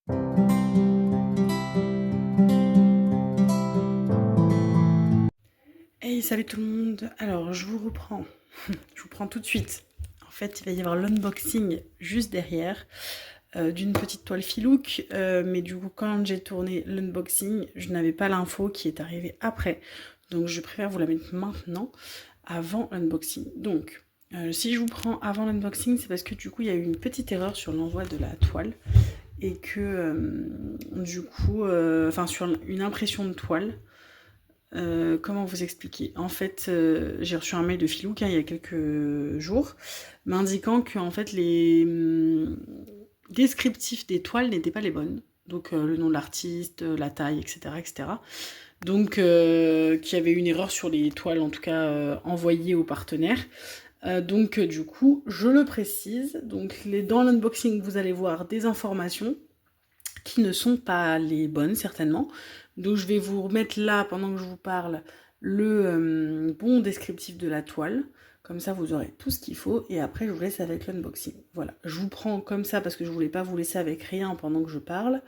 Hey, salut tout le monde. Alors, je vous reprends. Je vous prends tout de suite. En fait, il va y avoir l'unboxing juste derrière d'une petite toile Filook. Mais du coup, quand j'ai tourné l'unboxing, je n'avais pas l'info qui est arrivée après. Donc, je préfère vous la mettre maintenant, avant l'unboxing. Donc, si je vous prends avant l'unboxing, c'est parce que du coup, il y a eu une petite erreur sur l'envoi de la toile. Et que, du coup, enfin, sur une impression de toile. Comment vous expliquer? En fait, j'ai reçu un mail de Filook il y a quelques jours, m'indiquant que en fait les descriptifs des toiles n'étaient pas les bonnes. Donc le nom de l'artiste, la taille, etc., etc. Donc qu'il y avait une erreur sur les toiles, en tout cas envoyées aux partenaires. Donc du coup, je le précise. Donc dans l'unboxing, vous allez voir des informations qui ne sont pas les bonnes certainement. Donc je vais vous remettre là, pendant que je vous parle, le bon descriptif de la toile. Comme ça, vous aurez tout ce qu'il faut. Et après, je vous laisse avec l'unboxing. Voilà, je vous prends comme ça parce que je ne voulais pas vous laisser avec rien pendant que je parle.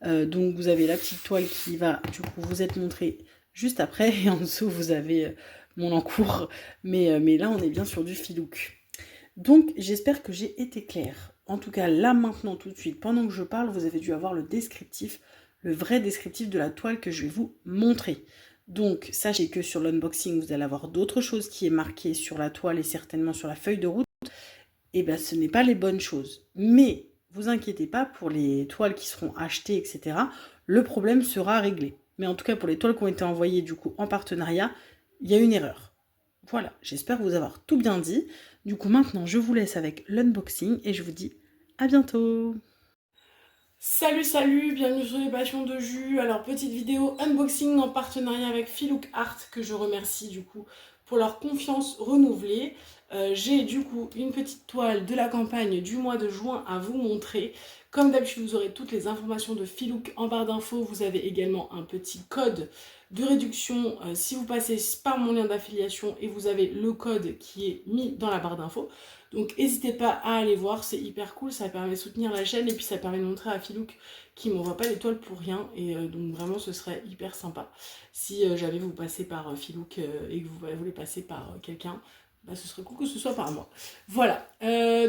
Donc vous avez la petite toile qui va, du coup, vous être montrée juste après. Et en dessous, vous avez mon encours. Mais là, on est bien sur du Filook. Donc, j'espère que j'ai été claire. En tout cas, là, maintenant, tout de suite, pendant que je parle, vous avez dû avoir le descriptif, le vrai descriptif de la toile que je vais vous montrer. Donc, sachez que sur l'unboxing, vous allez avoir d'autres choses qui est marqué sur la toile et certainement sur la feuille de route. Et bien, ce n'est pas les bonnes choses. Mais, vous inquiétez pas, pour les toiles qui seront achetées, etc., le problème sera réglé. Mais en tout cas, pour les toiles qui ont été envoyées, du coup, en partenariat, il y a une erreur. Voilà, j'espère vous avoir tout bien dit. Du coup, maintenant, je vous laisse avec l'unboxing et je vous dis à bientôt. Salut, bienvenue sur les passions de jus. Alors, petite vidéo unboxing en partenariat avec Filook Art que je remercie du coup pour leur confiance renouvelée. J'ai du coup une petite toile de la campagne du mois de juin à vous montrer. Comme d'habitude, vous aurez toutes les informations de Filook en barre d'infos. Vous avez également un petit code de réduction si vous passez par mon lien d'affiliation et vous avez le code qui est mis dans la barre d'infos. Donc n'hésitez pas à aller voir, c'est hyper cool, ça permet de soutenir la chaîne et puis ça permet de montrer à Filook qui m'envoie pas l'étoile pour rien. Et donc vraiment ce serait hyper sympa si j'avais vous passer par Filook et que vous voulez passer par quelqu'un. Bah, ce serait cool que ce soit par moi. Voilà,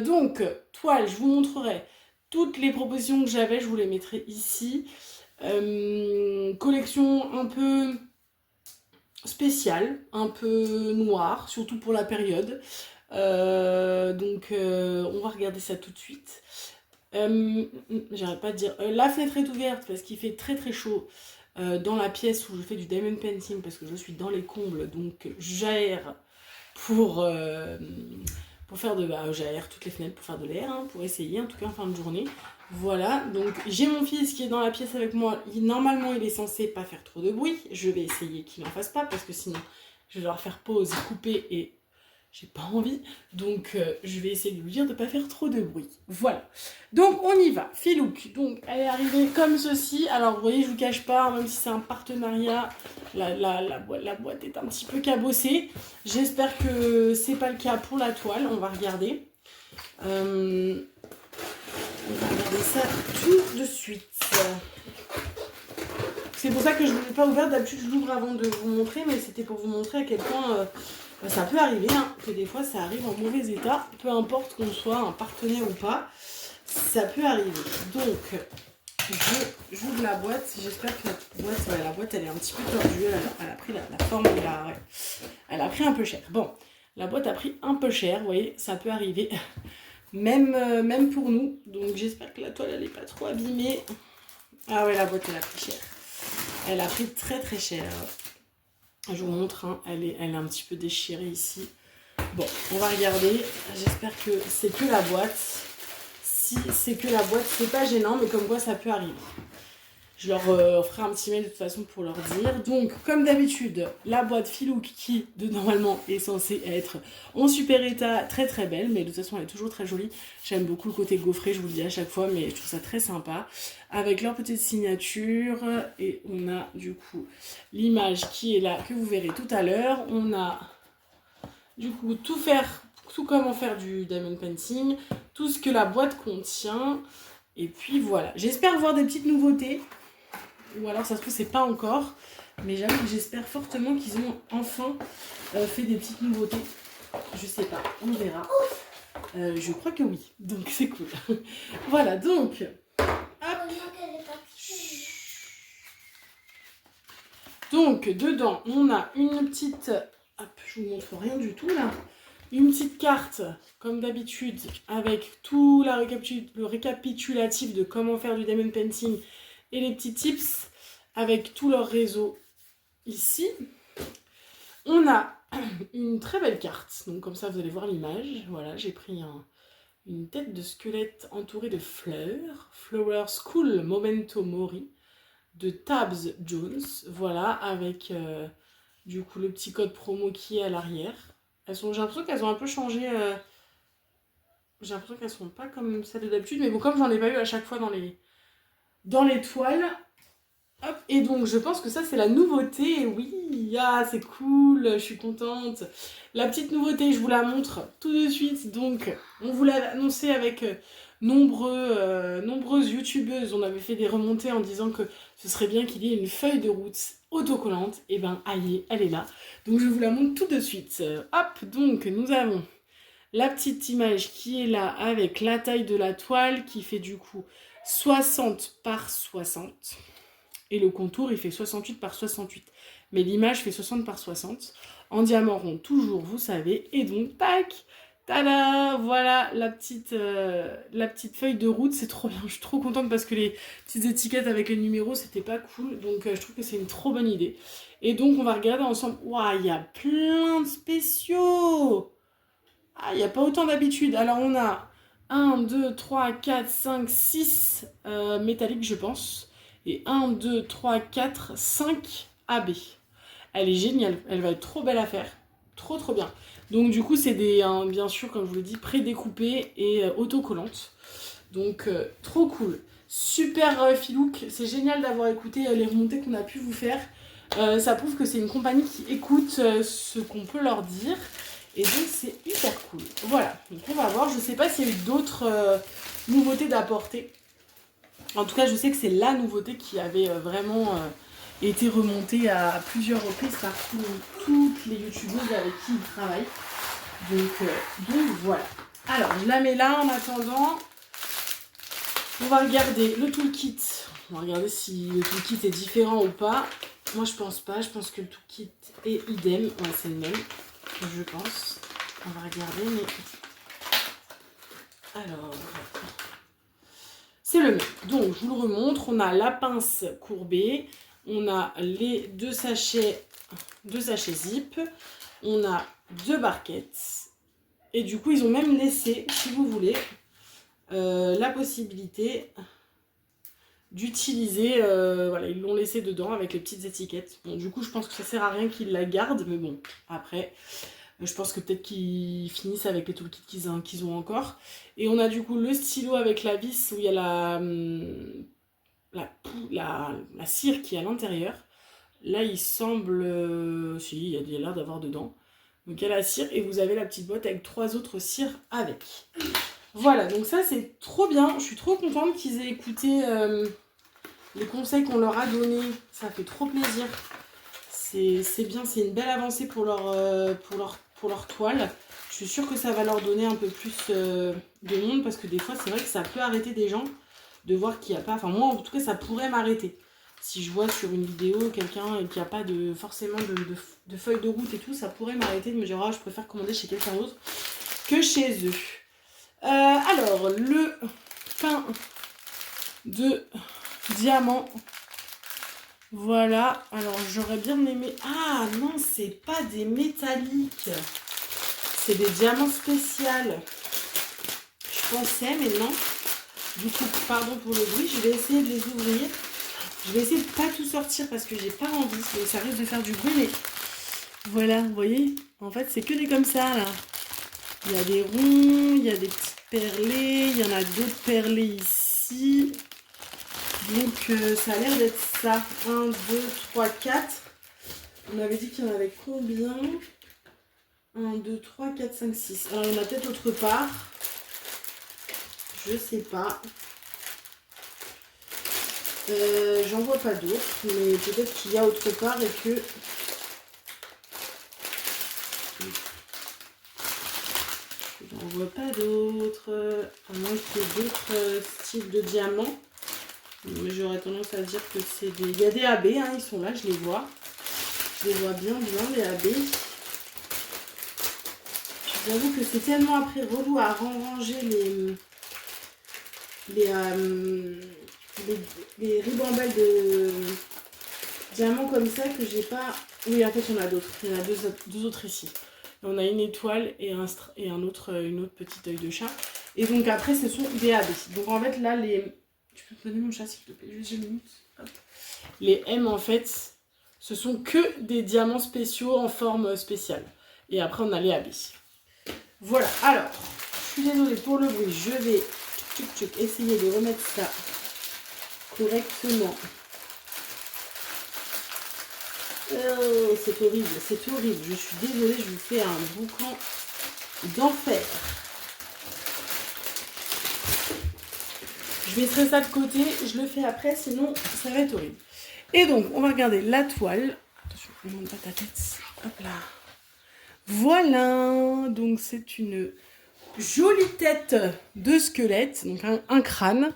donc toile, je vous montrerai toutes les propositions que j'avais, je vous les mettrai ici. Collection un peu spéciale, un peu noire, surtout pour la période. Donc on va regarder ça tout de suite. J'arrête pas de dire. La fenêtre est ouverte parce qu'il fait très très chaud dans la pièce où je fais du diamond painting parce que je suis dans les combles, donc j'aère pour faire de... j'aère toutes les fenêtres pour faire de l'air, hein, pour essayer en tout cas en fin de journée. Voilà, donc j'ai mon fils qui est dans la pièce avec moi. Normalement, il est censé pas faire trop de bruit. Je vais essayer qu'il n'en fasse pas parce que sinon, je vais devoir faire pause, couper et j'ai pas envie. Donc, je vais essayer de lui dire de pas faire trop de bruit. Voilà. Donc, on y va. Filook. Donc, elle est arrivée comme ceci. Alors, vous voyez, je vous cache pas, même si c'est un partenariat, la boîte est un petit peu cabossée. J'espère que c'est pas le cas pour la toile. On va regarder. On va regarder ça tout de suite. C'est pour ça que je ne l'ai pas ouvert. D'habitude, je l'ouvre avant de vous montrer, mais c'était pour vous montrer à quel point ça peut arriver, hein, que des fois ça arrive en mauvais état. Peu importe qu'on soit un partenaire ou pas, ça peut arriver. Donc, j'ouvre la boîte. J'espère que la boîte, elle est un petit peu tordue. Elle a pris la forme, elle a pris un peu cher. Bon, la boîte a pris un peu cher, vous voyez, ça peut arriver. Même pour nous. Donc j'espère que la toile elle est pas trop abîmée. Ah ouais, la boîte elle a pris cher. Elle a pris très très cher. Je vous montre, hein, elle est un petit peu déchirée ici. Bon, on va regarder. J'espère que c'est que la boîte. Si c'est que la boîte, c'est pas gênant, mais comme quoi ça peut arriver. Je leur ferai un petit mail de toute façon pour leur dire. Donc, comme d'habitude, la boîte Filook qui, normalement, est censée être en super état, très très belle. Mais de toute façon, elle est toujours très jolie. J'aime beaucoup le côté gaufré, je vous le dis à chaque fois, mais je trouve ça très sympa. Avec leur petite signature. Et on a, du coup, l'image qui est là, que vous verrez tout à l'heure. On a, du coup, tout comment faire du diamond painting. Tout ce que la boîte contient. Et puis voilà, j'espère voir des petites nouveautés. Ou alors ça se trouve c'est pas encore. Mais j'avoue que j'espère fortement qu'ils ont enfin fait des petites nouveautés. Je sais pas, on verra. Je crois que oui, donc c'est cool. Voilà, donc... Hop. Donc dedans, on a une petite... Hop, je vous montre rien du tout là. Une petite carte, comme d'habitude, avec tout le récapitulatif de comment faire du diamond painting et les petits tips, avec tout leur réseau ici. On a une très belle carte, donc comme ça vous allez voir l'image. Voilà, j'ai pris une tête de squelette entourée de fleurs. Flower School Memento Mori de Tabs Jones. Voilà, avec du coup le petit code promo qui est à l'arrière. J'ai l'impression qu'elles ont un peu changé. J'ai l'impression qu'elles sont pas comme celles de d'habitude, mais bon, comme j'en ai pas eu à chaque fois dans les toiles. Hop, et donc je pense que ça c'est la nouveauté. Oui, ah, c'est cool, je suis contente. La petite nouveauté, je vous la montre tout de suite. Donc, on vous l'a annoncé avec nombreuses youtubeuses. On avait fait des remontées en disant que ce serait bien qu'il y ait une feuille de route autocollante. Et ben, aïe, elle est là. Donc, je vous la montre tout de suite. Hop, donc, nous avons la petite image qui est là avec la taille de la toile qui fait du coup 60 par 60. Et le contour, il fait 68 par 68. Mais l'image fait 60 par 60. En diamant rond, toujours, vous savez. Et donc, tac, tada, voilà la petite feuille de route. C'est trop bien. Je suis trop contente parce que les petites étiquettes avec les numéros, c'était pas cool. Donc, je trouve que c'est une trop bonne idée. Et donc, on va regarder ensemble. Waouh, il y a plein de spéciaux. Ah, il n'y a pas autant d'habitude. Alors, on a 1, 2, 3, 4, 5, 6 métalliques, je pense. Et 1, 2, 3, 4, 5 AB. Elle est géniale. Elle va être trop belle à faire. Trop, trop bien. Donc, du coup, c'est bien sûr, comme je vous l'ai dit, prédécoupées et autocollantes. Donc, trop cool. Super filouk. C'est génial d'avoir écouté les remontées qu'on a pu vous faire. Ça prouve que c'est une compagnie qui écoute ce qu'on peut leur dire. Et donc c'est hyper cool. Voilà, donc on va voir. Je sais pas s'il y a eu d'autres nouveautés d'apporter. En tout cas, je sais que c'est la nouveauté qui avait vraiment été remontée à plusieurs reprises par toutes les youtubeuses avec qui ils travaillent. Donc voilà. Alors, je la mets là en attendant. On va regarder le toolkit. On va regarder si le toolkit est différent ou pas. Moi, je pense pas. Je pense que le toolkit est idem. Ouais, c'est le même. Je pense. On va regarder, mais... Alors... C'est le même. Donc, je vous le remontre. On a la pince courbée. On a les deux sachets zip. On a 2 barquettes. Et du coup, ils ont même laissé, si vous voulez, la possibilité d'utiliser... voilà, ils l'ont laissé dedans avec les petites étiquettes. Bon, du coup, je pense que ça sert à rien qu'ils la gardent. Mais bon, après... Je pense que peut-être qu'ils finissent avec les toolkits qu'ils ont encore. Et on a du coup le stylo avec la vis où il y a la cire qui est à l'intérieur. Là, il semble... si, il y a l'air d'avoir dedans. Donc il y a la cire et vous avez la petite boîte avec 3 autres cires avec. Voilà, donc ça c'est trop bien. Je suis trop contente qu'ils aient écouté les conseils qu'on leur a donnés. Ça fait trop plaisir. C'est bien, c'est une belle avancée pour leur toile. Je suis sûre que ça va leur donner un peu plus de monde parce que des fois, c'est vrai que ça peut arrêter des gens de voir qu'il n'y a pas... Enfin, moi, en tout cas, ça pourrait m'arrêter. Si je vois sur une vidéo quelqu'un qui n'a pas forcément de feuilles de route et tout, ça pourrait m'arrêter de me dire « Ah, je préfère commander chez quelqu'un d'autre que chez eux. » Alors, le pain de diamant... Voilà, alors j'aurais bien aimé... Ah non, c'est pas des métalliques. C'est des diamants spéciaux. Je pensais, mais non. Du coup, pardon pour le bruit, je vais essayer de les ouvrir. Je vais essayer de pas tout sortir parce que j'ai pas envie. Donc ça risque de faire du bruit, mais... Voilà, vous voyez? En fait, c'est que des comme ça, là. Il y a des ronds, il y a des petites perlées, il y en a d'autres perlées ici... Donc ça a l'air d'être ça. 1, 2, 3, 4. On avait dit qu'il y en avait combien? 1, 2, 3, 4, 5, 6. Alors il y en a peut-être autre part. Je sais pas. J'en vois pas d'autres, mais peut-être qu'il y a autre part et que... J'en vois pas d'autres, à moins qu'il y ait d'autres styles de diamants. Mais j'aurais tendance à dire que c'est des... Il y a des AB, hein, ils sont là, je les vois. Je les vois bien, les AB. J'avoue que c'est tellement après relou à ranger les ribambelles de diamants comme ça que j'ai pas... Oui, en fait, il y en a d'autres. Il y en a deux autres ici. On a une étoile et une autre petite œil de chat. Et donc après, ce sont des AB. Donc en fait, là, les... Tu peux me donner mon chat, s'il te plaît, juste 2 minutes. Hop. Les M, en fait, ce sont que des diamants spéciaux en forme spéciale. Et après, on a les AB. Voilà, alors, je suis désolée pour le bruit. Je vais essayer de remettre ça correctement. Oh, c'est horrible, c'est horrible. Je suis désolée, je vous fais un boucan d'enfer. Je mettrai ça de côté, je le fais après, sinon ça va être horrible. Et donc, on va regarder la toile. Attention, ne monte pas ta tête. Hop là. Voilà, donc c'est une jolie tête de squelette, donc un crâne,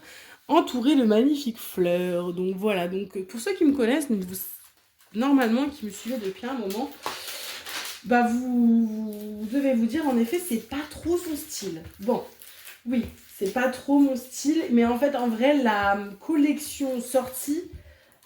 entouré de magnifiques fleurs. Donc voilà, donc pour ceux qui me connaissent, normalement, qui me suivaient depuis un moment, bah vous devez vous dire, en effet, c'est pas trop son style. Bon, oui, c'est pas trop mon style, mais en fait, en vrai, la collection sortie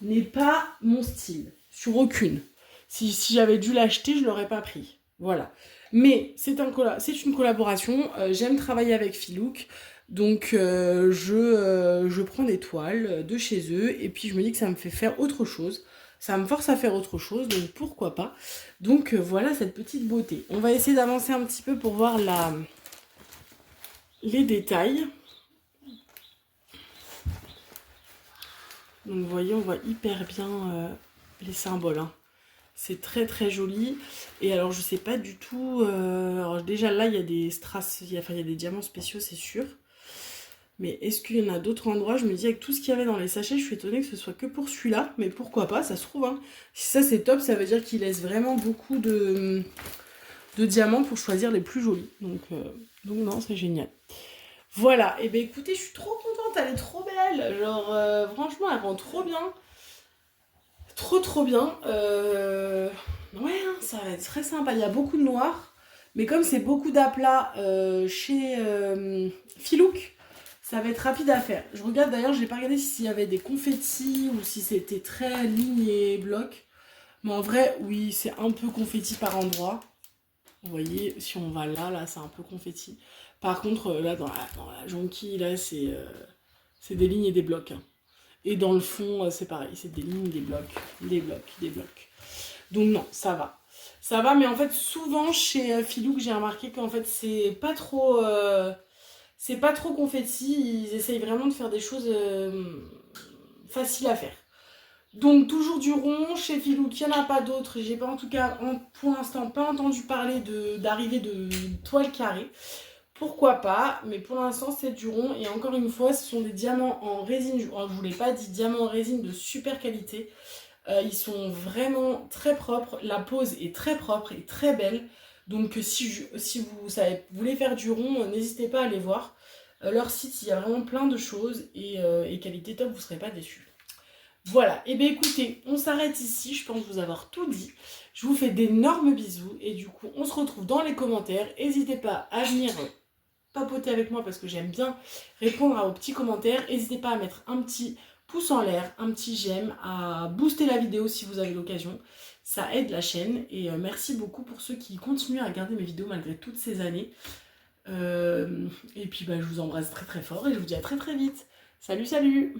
n'est pas mon style, sur aucune. Si j'avais dû l'acheter, je l'aurais pas pris. Voilà. Mais c'est une collaboration. J'aime travailler avec Filouk. Donc, je prends des toiles de chez eux. Et puis, je me dis que ça me fait faire autre chose. Ça me force à faire autre chose. Donc, pourquoi pas. Donc, voilà cette petite beauté. On va essayer d'avancer un petit peu pour voir les détails. Donc, vous voyez, on voit hyper bien les symboles. Hein. C'est très très joli. Et alors je sais pas du tout. Alors déjà là il y a des strass, il y a des diamants spéciaux, c'est sûr. Mais est-ce qu'il y en a d'autres endroits? Je me dis avec tout ce qu'il y avait dans les sachets, je suis étonnée que ce soit que pour celui-là. Mais pourquoi pas, ça se trouve. Hein. Si ça c'est top, ça veut dire qu'il laisse vraiment beaucoup de diamants pour choisir les plus jolis. Donc non, c'est génial. Voilà, et bien écoutez, je suis trop contente, elle est trop belle. Genre franchement, elle rend trop bien. Trop bien. Ouais, hein, ça va être très sympa. Il y a beaucoup de noir. Mais comme c'est beaucoup d'aplats chez Filouk, ça va être rapide à faire. Je regarde d'ailleurs, j'ai pas regardé s'il y avait des confettis ou si c'était très ligne et bloc. Mais en vrai, oui, c'est un peu confetti par endroit. Vous voyez, si on va là, c'est un peu confetti. Par contre, là, dans la jonquille, là, c'est des lignes et des blocs. Hein. Et dans le fond, c'est pareil, c'est des lignes, des blocs, des blocs, des blocs. Donc non, ça va. Ça va, mais en fait, souvent chez Filouk, j'ai remarqué qu'en fait, c'est pas trop confetti. Ils essayent vraiment de faire des choses faciles à faire. Donc toujours du rond, chez Filouk, il n'y en a pas d'autres. J'ai pas, en tout cas, pour l'instant, pas entendu parler d'arrivée de toile carrée. Pourquoi pas, mais pour l'instant c'est du rond et encore une fois ce sont des diamants en résine, je vous l'ai pas dit, diamants en résine de super qualité. Ils sont vraiment très propres, la pose est très propre et très belle. Donc si vous voulez faire du rond, n'hésitez pas à aller voir. Leur site, il y a vraiment plein de choses et qualité top, vous ne serez pas déçus. Voilà, et bien écoutez, on s'arrête ici, je pense vous avoir tout dit. Je vous fais d'énormes bisous et du coup on se retrouve dans les commentaires. N'hésitez pas à venir papoter avec moi parce que j'aime bien répondre à vos petits commentaires. N'hésitez pas à mettre un petit pouce en l'air, un petit j'aime, à booster la vidéo si vous avez l'occasion. Ça aide la chaîne et merci beaucoup pour ceux qui continuent à regarder mes vidéos malgré toutes ces années. Et puis je vous embrasse très très fort et je vous dis à très très vite. Salut, salut!